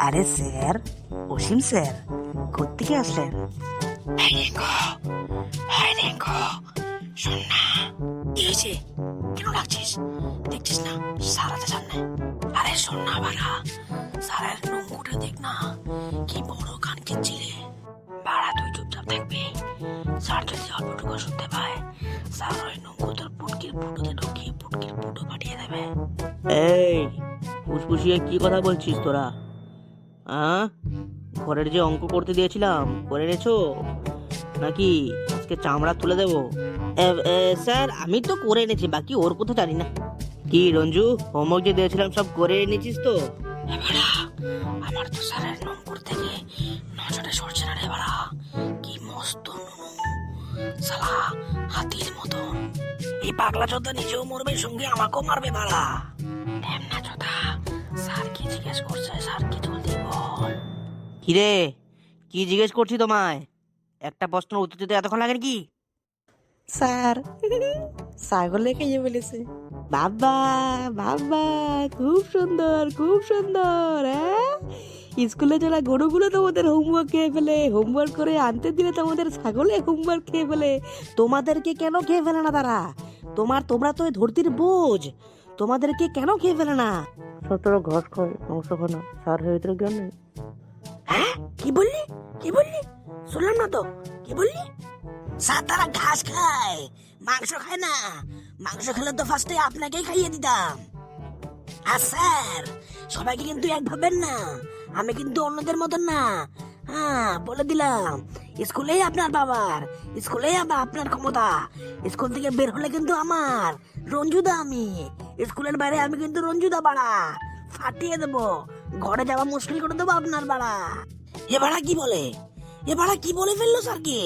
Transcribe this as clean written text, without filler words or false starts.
আরে স্যার, অসীম স্যার, কোত্থেকে আসলেন? শোন না, কি হয়েছে? কেন ডাকছিস? দেখছিস না স্যার আছে সামনে? আরে শোন না বাড়া, স্যারের নোংটা দেখ না, কি বড় কান খিচ্ছিলে। বাড়া তুই চুপচাপ থাকবি। স্যার যদি অল্পটুকু শুনতে পায়, স্যার ওই নোংকু তোর পুটকির ফুটোতে ঢুকিয়ে পুটকির ফুটো পাঠিয়ে দেবে। এই ফুসফুসিয়ে কি কথা বলছিস তোরা? ঘরের যে অঙ্ক করতে দিয়েছিলাম করে এনেছো নাকি আজকে চামড়া তুলে দেবো? স্যার আমি তো করে এনেছি, বাকি ওর কথা জানি না। কি রঞ্জু, হোমওয়ার্ক যে দিয়েছিলাম সব করে এনেছিস তো? আমার তো স্যারের নম্বর থেকে নজরে সরছে না রে বাড়া। কি মস্ত নুনু, শালা হাতির মতন। এই পাগলা চোদা নিজেও মরবে, সঙ্গে আমাকেও মারবে বাড়া। ঢ্যামনা চোদা, স্যার কি জিজ্ঞেস করছে? স্যার কি জলদি বল। কিরে, কি জিজ্ঞেস করছি তোমায়? একটা প্রশ্নের উত্তর দিতে এতক্ষণ লাগে কি? স্যার ছাগলে খাইয়ে বলেছে। বাবা বাবা, খুব সুন্দর খুব সুন্দর। স্কুলে যারা গরুগুলো তোমাদের হোমওয়ার্ক খেয়ে ফেলে, হোমওয়ার্ক করে আনতে দিলে তোমাদের ছাগলে হোমওয়ার্ক খেয়ে ফেলে, তোমাদেরকে কেন খেয়ে ফেলে না তারা? তোমরা তো ধরতির বোঝ, তোমাদেরকে কেন খেয়ে ফেলে না? সতেরো ঘাস খায় মাংস খায় না, সার হয়ে ভিতরে জ্ঞান নেই। হ্যাঁ, কি বললি? কি বললি? শুনলাম না তো, কি বললি? স্যার তারা ঘাস খায়, মাংস খায় না। মাংস খেলে তো ফার্স্টে আপনাকেই খাইয়ে দিতাম। আর স্যার, সবাইকে কিন্তু এক ভাবেন না, আমি কিন্তু অন্যদের মতন না। হ্যাঁ বলে দিলাম, স্কুলেই আপনার বাবার, স্কুলেই আপনার ক্ষমতা। স্কুল থেকে বের হলে কিন্তু আমার রঞ্জুদা আমি, স্কুলের বাইরে আমি কিন্তু রঞ্জুদা বাড়া, ফাটিয়ে দেবো, ঘরে যাওয়া মুশকিল করে দেবো আপনার বাড়া। এ বাড়া কি বলে? এ বাড়া কি বলে ফেললো স্যারকে?